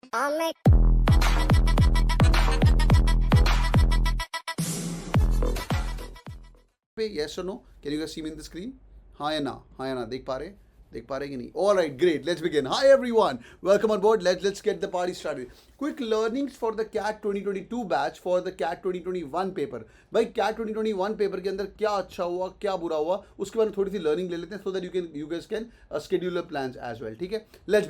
पे yes or no? Can you guys see me in the screen? हाँ या ना देख पा रहे कि नहीं? All right, great. Let's begin. Hi everyone, welcome on board. Let's get the party started. Quick learnings for the CAT 2022 batch for the CAT 2021 paper. भाई CAT 2021 paper के अंदर क्या अच्छा हुआ, क्या बुरा हुआ, उसके बारे में थोड़ी सी लर्निंग ले लेते हैं, so that you guys can schedule your plans as well. ठीक है? Let's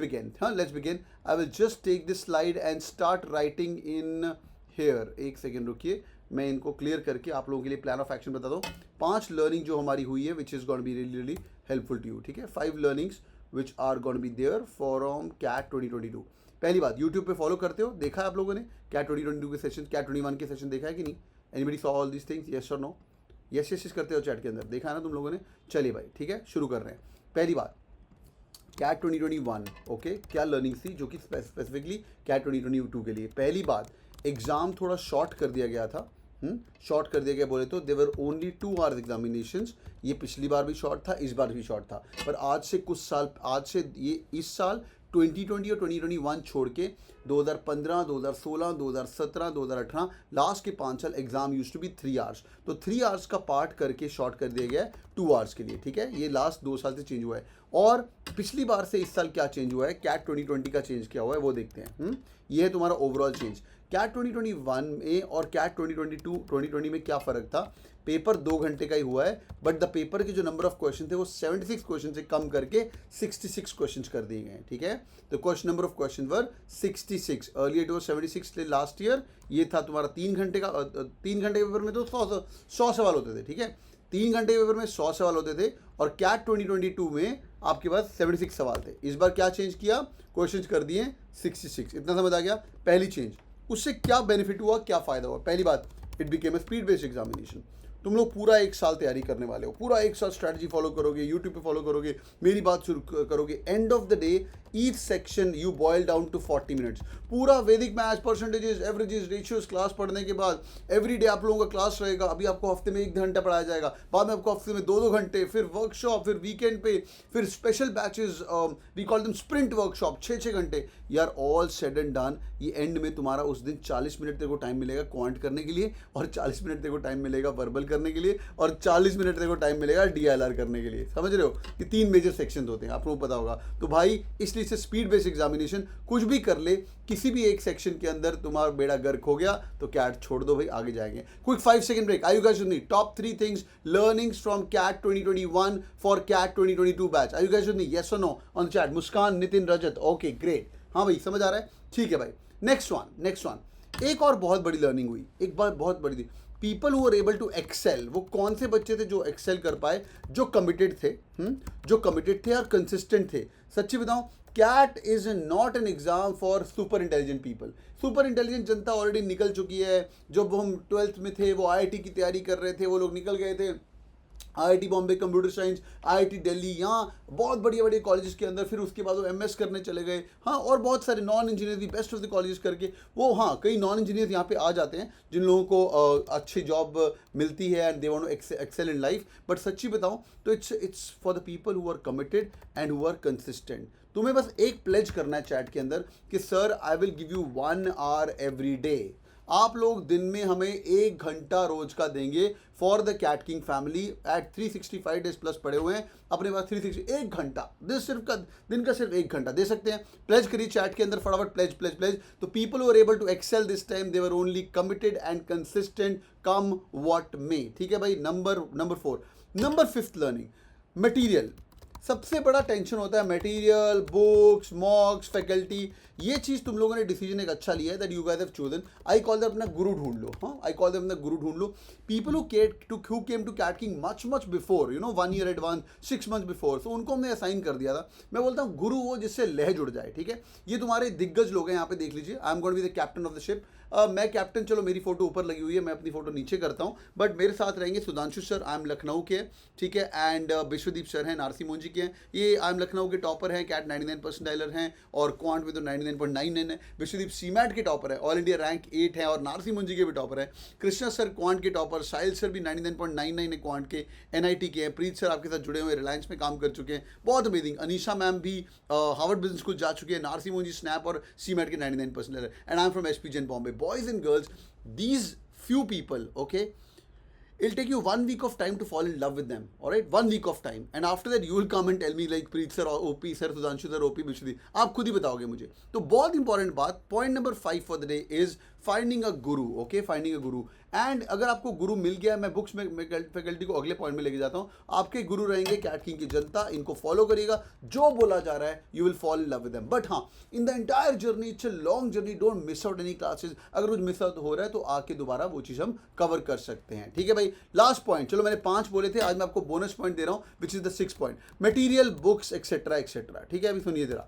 begin. I will just take this slide and start writing in here. एक सेकेंड रुकिए, मैं इनको क्लियर करके आप लोगों के लिए प्लान ऑफ एक्शन बता दूँ. 5 लर्निंग जो हमारी हुई है which is going be really helpful to you. ठीक है, 5 learnings which are going be there from CAT 2022. पहली बात, यूट्यूब पे फॉलो करते हो, देखा है आप लोगों ने CAT 2022 के सेशन, CAT 21 के सेशन देखा है कि नहीं? Anybody saw all these things, yes और नो? यस करते हो चैट के अंदर, देखा है ना तुम लोगों ने? चलिए भाई, ठीक है, शुरू कर रहे हैं. पहली बात, CAT 2021, ओके, क्या लर्निंग थी जो कि स्पेसिफिकली CAT 2022 के लिए? पहली बात, एग्ज़ाम थोड़ा शॉर्ट कर दिया गया था. शॉर्ट कर दिया गया बोले तो देवर ओनली 2 आवर्स एग्जामिनेशंस. ये पिछली बार भी शॉर्ट था, इस बार भी शॉर्ट था, पर आज से कुछ साल, आज से ये इस साल 2020 और 2021 छोड़ के 2015, 2016, 2017, 2018 लास्ट के 5 साल exam used to be 3 hours. तो 3 आवर्स का पार्ट करके शॉर्ट कर दिया गया है 2 आवर्स के लिए. ठीक है, ये लास्ट 2 साल से चेंज हुआ है. और पिछली बार से इस साल क्या चेंज हुआ है, CAT 2020 का चेंज क्या हुआ है वो देखते हैं. ये है तुम्हारा ओवरऑल चेंज. CAT 2021 में और CAT 2020 में क्या फ़र्क था? पेपर 2 घंटे का ही हुआ है, बट द पेपर के जो नंबर ऑफ क्वेश्चन थे वो 76 क्वेश्चन से कम करके 66 क्वेश्चन कर दिए गए. ठीक है, तो question number of question were 66. Earlier it was 76 last year. ये था तुम्हारा 3 घंटे का. 3 घंटे के पेपर में तो 100 सवाल होते थे. ठीक है, 3 घंटे के पेपर में 100 सवाल होते थे, और CAT 2022 में आपके पास 76 सवाल थे. इस बार क्या चेंज किया? क्वेश्चन कर दिए 66. इतना समझ आ गया? पहली चेंज. उससे क्या बेनिफिट हुआ, क्या फ़ायदा हुआ? पहली बात, it became a speed based examination. तुम लोग पूरा 1 साल तैयारी करने वाले हो, पूरा 1 साल स्ट्रैटेजी फॉलो करोगे, यूट्यूब पे फॉलो करोगे, मेरी बात शुरू करोगे. End of the day each section you boil down to 40 minutes. पूरा Vedic maths, percentages, averages, ratios class पढ़ने के बाद एवरी डे आप लोगों का क्लास रहेगा. अभी आपको हफ्ते में 1 घंटा पढ़ाया जाएगा, बाद में आपको हफ्ते में 2-2 घंटे, फिर वर्कशॉप, फिर वीकेंड पे, फिर special batches, we call them sprint workshop, 6-6 घंटे. यार ऑल सेड एंड डन, ये एंड में तुम्हारा उस दिन 40 मिनट तेरे को टाइम मिलेगा क्वांट करने के लिए, और 40 मिनट तेरे को टाइम मिलेगा वर्बल करने के लिए, और 40 मिनट तेरे को टाइम मिलेगा DLR करने के लिए. समझ रहे हो कि 3 मेजर सेक्शन होते हैं, आप लोगों को पता होगा. तो भाई इसलिए से स्पीड बेस्ड एग्जामिनेशन, कुछ भी कर ले, किसी भी एक सेक्शन के अंदर तुम्हारा बेड़ा गर्क हो गया तो CAT छोड़ दो भाई, आगे जाएंगे. Quick 5 second break. Are you guys with me? Top 3 things learnings from CAT 2021 for CAT 2022 batch. Are you guys with me? Yes और no on chat. Muskan, Nitin, Rajat. Okay great. हाँ भाई, समझ आ रहा है? ठीक है भाई. Next one. एक और बहुत बड़ी लर्निंग हुई, एक बार बहुत बड़ी थी. People who are able to excel, वो कौन से बच्चे थे जो एक्सेल कर पाए? जो कमिटेड थे और कंसिस्टेंट थे. सच्ची बताऊं, CAT is not an exam for super intelligent people. Super intelligent Janata already निकल चुकी है. जब हम 12th में थे वो IIT की तैयारी कर रहे थे, वो लोग निकल गए थे. IIT Bombay computer science, IIT Delhi, यहाँ बहुत बढ़िया कॉलेजेस के अंदर. फिर उसके बाद वो MS करने चले गए. हाँ, और बहुत सारे नॉन इंजीनियर भी, बेस्ट ऑफ द कॉलेजेस करके वो, हाँ, कई नॉन इंजीनियर यहाँ पे आ जाते हैं जिन लोगों को अच्छी जॉब मिलती है and they want to excel in life. But सच्ची बताऊँ तो it's for the people who are committed and who are consistent. तुम्हें बस एक प्लेज करना है चैट के अंदर कि sir I will give you 1 hour every day. आप लोग दिन में हमें 1 घंटा रोज का देंगे for the CATKing family. At 365 days plus पड़े हुए हैं अपने पास. 1 घंटा दिन का सिर्फ 1 घंटा दे सकते हैं. प्लेज करिए चैट के अंदर फटाफट, प्लेज. तो people who are able to excel this time, they were only committed and consistent come what may. ठीक है भाई. Number 4. Number 5th learning, material. सबसे बड़ा टेंशन होता है मटेरियल, बुक्स, मॉक्स, फैकल्टी. ये चीज़ तुम लोगों ने डिसीजन एक अच्छा लिया है, that you guys have chosen. I call them अपना गुरु ढूंढ लो. हाँ, आई कॉल देम अपना गुरु ढूंढ लो. People who came to CATKing much before, 1 year advance, 6 months before, so उनको हमने असाइन कर दिया था. मैं बोलता हूँ गुरु वो जिससे लह जुड़ जाए. ठीक है, ये तुम्हारे दिग्गज लोग हैं यहाँ पे, देख लीजिए. I am going to be the captain of the ship. मैं कैप्टन, चलो मेरी फोटो ऊपर लगी हुई है, मैं अपनी फोटो नीचे करता हूँ, बट मेरे साथ रहेंगे Sudhanshu sir, I am Lucknow के, ठीक है, एंड विश्वदीप सर हैं नारसी मोंजी के हैं, ये आई एम लखनऊ के टॉपर हैं, कैट 99 परसेंटाइलर हैं, और क्वांट में तो 99.99 है। विश्वदीप सीमैट के टॉपर है, ऑल इंडिया रैंक 8 है, और नारसी मोंजी के भी टॉपर है। कृष्णा सर क्वांट के टॉपर, साहिल सर भी 99.99 है क्वांट के, NIT के हैं। प्रीत सर आपके साथ जुड़े हुए, रिलायंस में काम कर चुके हैं, बहुत अमेजिंग। अनीशा मैम भी हार्वर्ड बिजनेस स्कूल जा चुके हैं, नारसी मोंजी स्नैप और सीमैट के 99 percentiler, and I am from SPJain Bombay. Boys and girls, these few people, okay, it'll take you 1 week of time to fall in love with them, all right, 1 week of time, and after that you will come and tell me like Preet sir, OP sir, Sudhanshu sir, OP Vishwadi, आप खुद ही बताओगे मुझे। तो बहुत important बात, point number 5 for the day is finding a Guru, okay, finding a Guru. And अगर आपको गुरु मिल गया, मैं बुक्स में फैकल्टी को अगले पॉइंट में लेके जाता हूँ, आपके गुरु रहेंगे कैटकिंग की जनता, इनको फॉलो करिएगा, जो बोला जा रहा है you will fall in love with them. But हाँ, in the entire journey, it's a long journey, don't miss out any classes. अगर कुछ मिस आउट हो रहा है तो आके दोबारा वो चीज़ हम कवर कर सकते हैं, ठीक है भाई। लास्ट पॉइंट, चलो मैंने 5 बोले थे, आज मैं आपको बोनस पॉइंट दे रहा हूँ, which is the 6 point, material, books, etcetera etcetera, ठीक है। अभी सुनिए जरा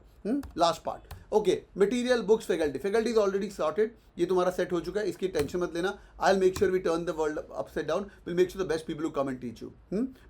last part, okay. Material, books, faculty is already sorted, ये तुम्हारा सेट हो चुका है, इसकी टेंशन मत लेना। I will make sure we turn the world upside down, will make sure the best people who come and teach you.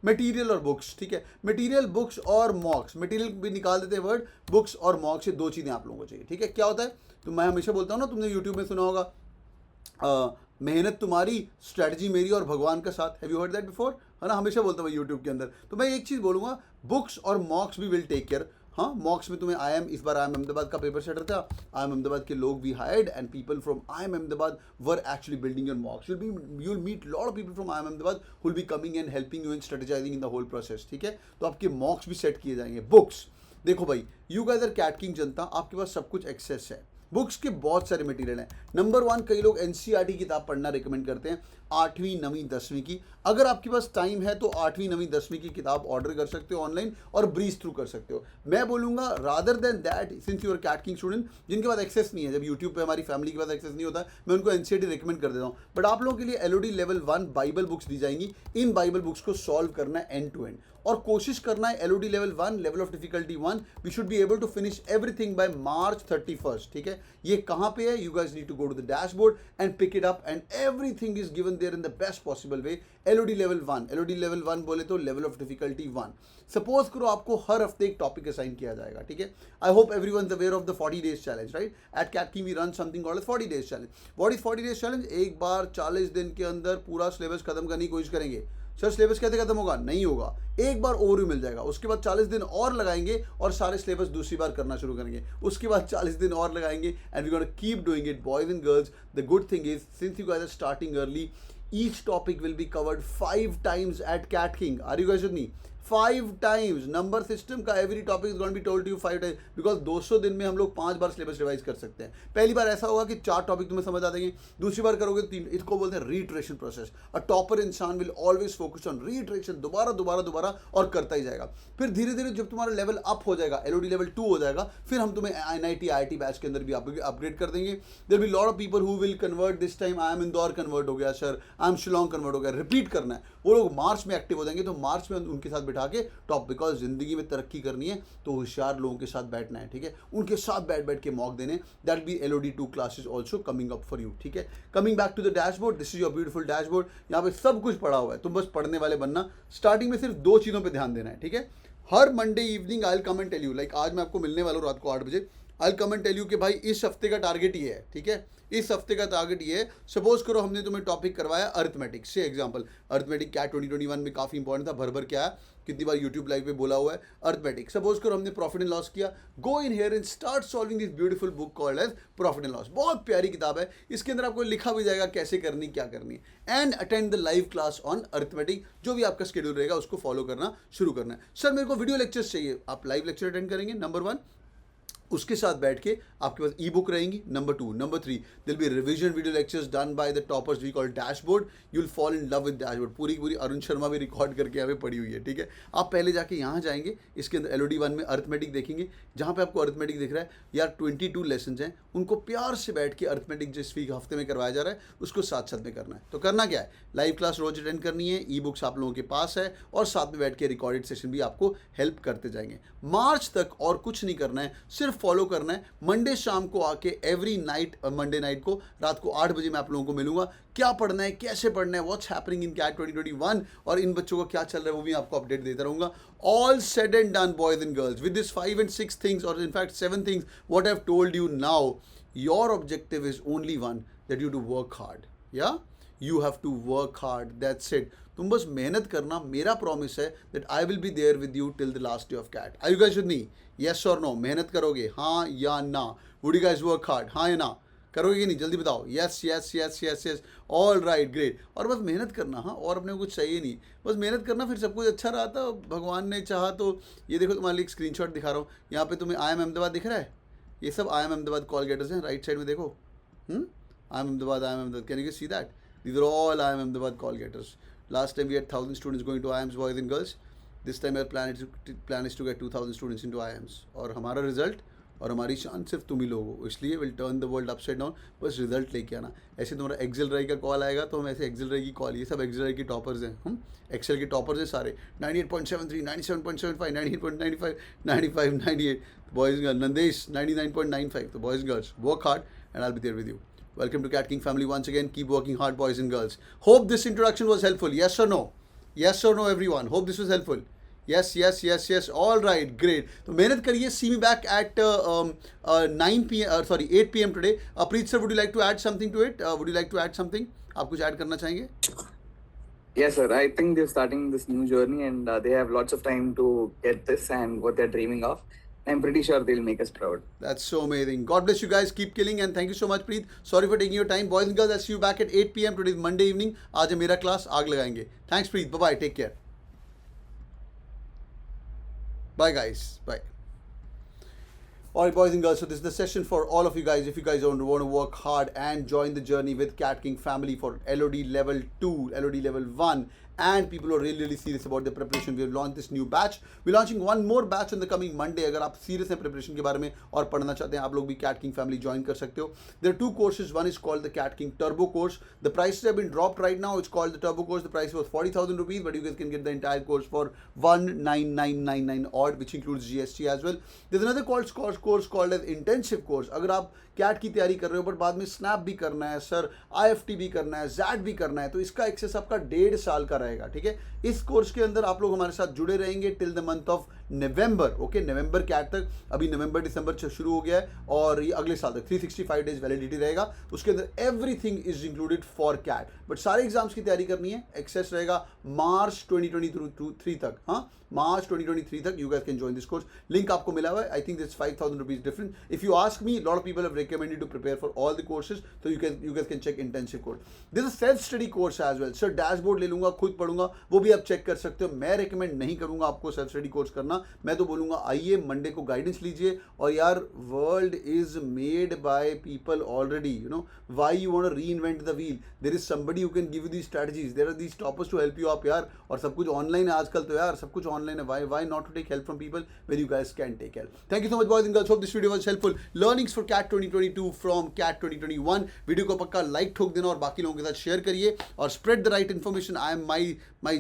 Material और books, ठीक है, मटीरियल, बुक्स और मॉक्स। मटीरियल भी निकाल देते हैं वर्ड, बुक्स और मॉक्स, ये 2 चीज़ें आप लोगों को चाहिए, ठीक है। क्या होता है, तो मैं हमेशा बोलता हूँ ना, तुमने यूट्यूब में सुना होगा, मेहनत तुम्हारी, स्ट्रैटेजी मेरी और भगवान का साथ। Have you heard that before, है ना, हमेशा बोलता हूँ यूट्यूब के अंदर। तो मैं एक चीज़ बोलूँगा, बुक्स और मॉक्स भी विल टेक केयर। हाँ, मॉक्स में तुम्हें IIM, इस बार IIM अहमदाबाद का पेपर सेटर था, IIM अहमदाबाद के लोग we hired, and people from IIM Ahmedabad were actually building your mocks. You will meet lot of people from IIM Ahmedabad who will be coming and helping you in strategizing in the whole process, ठीक है। तो आपके मॉक्स भी set किए जाएंगे। Books, देखो भाई, you guys are कैटकिंग जनता, आपके पास सब कुछ एक्सेस है, बुक्स के बहुत सारे मटेरियल हैं। नंबर 1, कई लोग NCERT किताब पढ़ना रिकमेंड करते हैं, 8वीं 9वीं 10वीं की। अगर आपके पास टाइम है तो 8वीं 9वीं 10वीं की किताब ऑर्डर कर सकते हो ऑनलाइन और ब्रीज थ्रू कर सकते हो। मैं बोलूँगा rather than that, since you are CATKing student, जिनके पास एक्सेस नहीं है, जब यूट्यूब पे हमारी फैमिली के पास एक्सेस नहीं होता, मैं उनको NCERT रिकमेंड कर देता हूँ। बट आप लोगों के लिए LOD लेवल 1 बाइबल बुक्स दी जाएंगी। इन बाइबल बुक्स को सॉल्व करना है एंड टू एंड, और कोशिश करना है LOD level 1, level of difficulty 1, we should be able to finish everything by March 31st, ठीक है। ये कहाँ पे है, you guys need to go to the dashboard and pick it up, and everything is given there in the best possible way. LOD level 1 बोले तो level of difficulty 1। Suppose करो आपको हर हफ्ते एक टॉपिक असाइन किया जाएगा, ठीक है। I hope everyone is aware of the 40 days challenge, right. At CATKing we run something called 40 days challenge. What is 40 days challenge? एक बार 40 दिन के अंदर पूरा सिलेबस खत्म करने की कोशिश करेंगे। सर सिलेबस कैसे खत्म होगा? नहीं होगा, एक बार ओवरव्यू मिल जाएगा, उसके बाद 40 दिन और लगाएंगे और सारे सिलेबस दूसरी बार करना शुरू करेंगे, उसके बाद 40 दिन और लगाएंगे, and we gonna keep doing it boys and girls. The good thing is, since you guys are starting early, each topic will be covered 5 times at CATKing. Are you guys with me? 5 times number system का every topic is going to be told to you 5 times, because 200 दिन में हम लोग 5 बार syllabus revise कर सकते हैं। पहली बार ऐसा होगा कि 4 टॉपिक तुम्हें समझ आ जाएंगे, दूसरी बार करोगे 3। इसको बोलते हैं रीट्रेशन प्रोसेस। अ टॉपर इंसान विल ऑलवेज फोकस ऑन रीट्रेशन, दोबारा दोबारा दोबारा और करता ही जाएगा। फिर धीरे धीरे जब तुम्हारा लेवल अप हो जाएगा, LOD लेवल 2 हो जाएगा, फिर हम तुम्हें NIT IIT बैच के अंदर भी अपग्रेड कर देंगे। There be lot of people who will convert this time. IIM Indore convert हो गया सर, IIM शिलोंग कन्वर्ट हो गया, रिपीट करना है। वो लोग मार्च में एक्टिव हो जाएंगे, तो मार्च में उनके साथ बिठा के टॉप, बिकॉज जिंदगी में तरक्की करनी है तो होशियार लोगों के साथ बैठना है, ठीक है, उनके साथ बैठ बैठ के मॉक देने। That be LOD 2 classes also coming up for you, ठीक है। Coming back to the dashboard, this is your beautiful dashboard. यहाँ पे सब कुछ पढ़ा हुआ है, तुम बस पढ़ने वाले बनना। स्टार्टिंग में सिर्फ 2 चीज़ों पे ध्यान देना है, ठीक है। हर Monday evening I will come and tell you, like आज मैं आपको मिलने वाला हूँ रात को 8 बजे। I will come and tell you कि भाई इस हफ्ते का टारगेट ये है, ठीक है, इस हफ्ते का टारगेट ये है। सपोज करो हमने तुम्हें टॉपिक करवाया अरिथमेटिक से, एग्जांपल अरिथमेटिक कैट 2021 में काफ़ी इंपॉर्टेंट था, भर भर के आया, कितनी बार यूट्यूब लाइव पे बोला हुआ है अरिथमेटिक। सपोज करो हमने प्रॉफिट एंड लॉस किया, go in here and start solving this beautiful book called as profit and loss. बहुत प्यारी किताब है, इसके अंदर आपको लिखा भी जाएगा कैसे करनी, क्या करनी। And attend the live class on arithmetic, जो भी आपका शेड्यूल रहेगा उसको फॉलो करना शुरू करना है। सर मेरे को वीडियो लेक्चर्स चाहिए, आप लाइव लेक्चर अटेंड करेंगे, नंबर 1। उसके साथ बैठ के आपके पास ई बुक रहेंगी, number 2। Number 3, it'll be revision video lectures done by the toppers we call dashboard. You will fall in love with dashboard. पूरी पूरी अरुण शर्मा भी रिकॉर्ड करके यहाँ पे पड़ी हुई है, ठीक है। आप पहले जाके यहाँ जाएंगे, इसके अंदर LOD 1 में अरिथमेटिक देखेंगे, जहाँ पे आपको अरिथमेटिक दिख रहा है यार 22 लेसन हैं, उनको प्यार से बैठ के अरिथमेटिक जिस वीक हफ्ते में करवाया जा रहा है उसको साथ साथ में करना है। तो करना क्या है, लाइव क्लास रोज अटेंड करनी है, ई बुक्स आप लोगों के पास है, और साथ में बैठ के रिकॉर्डेड सेशन भी आपको हेल्प करते जाएंगे। मार्च तक और कुछ नहीं करना है, सिर्फ फॉलो करना है। मंडे शाम को आके एवरी नाइट, मंडे नाइट को रात को 8 बजे मैं आप लोगों को मिलूंगा। क्या पढ़ना है, कैसे पढ़ना है, व्हाट्स हैपनिंग इन कैट 2021 और इन बच्चों का क्या चल रहा है वो भी आपको अपडेट देता रहूंगा। All said and done boys and girls, with this 5 and 6 things और in fact 7 things what I have told you now, your objective is only one, that you to work hard. या you have to work hard, that's it. तुम बस मेहनत करना। मेरा promise है that I will be there with you till the last day of CAT. Are you guys with me? Yes और no? मेहनत करोगे हाँ या ना? Would you guys work hard, हाँ या ना? करोगे कि नहीं? जल्दी बताओ। Yes yes yes yes yes, all right, great. और बस मेहनत करना, हाँ, और अपने को कुछ चाहिए नहीं, बस मेहनत करना, फिर सब कुछ अच्छा रहा था, भगवान ने चाहा तो। ये देखो तुम्हारे लिए एक स्क्रीनशॉट दिखा रहा हूँ, यहाँ पे तुम्हें IIM अहमदाबाद दिख रहा है, ये सब IIM अहमदाबाद कॉल गेटर्स हैं, राइट साइड में देखो। IIM Ahmedabad, can you see that? These are all IIM Ahmedabad call getters. Last time we had 1,000 students going to IIMs, boys and girls. This time our plan is to get 2,000 students into IIMs. और हमारा result और हमारी शान सिर्फ तुम ही लोग हो, इसलिए will turn the world upside down. बस रिजल्ट लेके आना। ऐसे तुम्हारा एक्सेल राई का कॉल आएगा तो हम ऐसे एक्सेल राई की कॉल, ये सब एक्सेल राई की टॉपर्स हैं, हम एक्सेल के टॉपर्स हैं सारे। 98.73, 97.75, 98.95, 95, 98, बॉयज गर्ल्स। नंदेश 99.95। तो boys girls work hard and I will be there with you. Welcome to CATKing family once again. Keep working hard, boys and girls. Hope this introduction was helpful. Yes or no? Yes or no, everyone? Hope this was helpful. Yes, yes, yes, yes. All right, great. तो मेहनत करिए. See me back at 9 p.m. Sorry, 8 p.m. today. Preet sir, would you like to add something to it? Would you like to add something? आप कुछ add करना चाहेंगे? Yes, sir. I think they're starting this new journey and they have lots of time to get this and what they're dreaming of. I'm pretty sure they'll make us proud. That's so amazing. God bless you guys. Keep killing and thank you so much, Preet. Sorry for taking your time. Boys and girls, I'll see you back at 8 p.m. today, Monday evening. आज है मेरा class, आग लगाएंगे. Thanks, Preet. Bye-bye. Take care. Bye, guys. Bye. Alright, boys and girls, so this is the session for all of you guys. If you guys want to work hard and join the journey with CATKing family for LOD level 2, LOD level 1, and people are really serious about their preparation, we have launched this new batch. We're launching one more batch on the coming Monday. अगर आप serious हैं preparation के बारे में और पढ़ना चाहते हैं, आप लोग भी CATKing family join कर सकते हो. There are 2 courses. One is called the CATKing Turbo course. The prices have been dropped right now. It's called the Turbo course. The price was 40,000 rupees, but you guys can get the entire course for 19,999 odd, which includes GST as well. There's another course called as Intensive course. अगर आप cat की तैयारी कर रहे हो but बाद में snap भी करना है सर, IFT भी करना है, ZAT भी करना है, तो इसका एक्सेस आपका 1.5 साल का रहेगा। ठीक है, इस कोर्स के अंदर आप लोग हमारे साथ जुड़े रहेंगे till the month of November. Okay, नवंबर कैट तक, अभी नवंबर दिसंबर शुरू हो गया है और ये अगले साल तक 365 डेज वैलिडिटी रहेगा। उसके अंदर everything is included for CAT, but सारे एग्जाम्स की तैयारी करनी है। एक्सेस रहेगा मार्च 2023 तक। हाँ, मार्च 2023 तक you guys can join this course. Link आपको मिला हुआ है। I think that's 5,000 rupees difference. If you ask me, lot of people have recommended to prepare for all the courses, so you guys can check intensive course. This is a self study course as well. Sir dashboard ले लूंगा, खुद पढ़ूंगा, वो भी आप check कर सकते हो। मैं रिकमेंड नहीं करूंगा आपको सेल्फ स्टडी कोर्स करना। मैं तो बोलूंगा आइए मंडे को गाइडेंस लीजिए। और यार, world is made by people already, you know, why you want to reinvent the wheel? There is somebody who can give you the strategies, there are these toppers to help you up यार। और सब कुछ online है आजकल, तो यार सब कुछ ऑनलाइन है। Why not to take help from people when you guys can take help? Thank you so much boys and girls, hope this video was helpful. Learnings for CAT 2022 from CAT 2021। Video को पक्का like ठोक देना और बाकी लोगों के साथ share करिए और spread the right information. I am my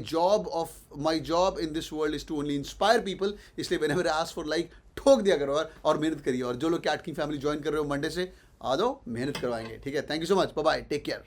job in this world is to only inspire people. इसलिए whenever I ask for like, ठोक दिया करो और मेहनत करिए। और जो लोग कैटकिंग फैमिली ज्वाइन कर रहे हो मंडे से, आ दो, मेहनत करवाएंगे। ठीक है, thank you so much, bye bye, take care.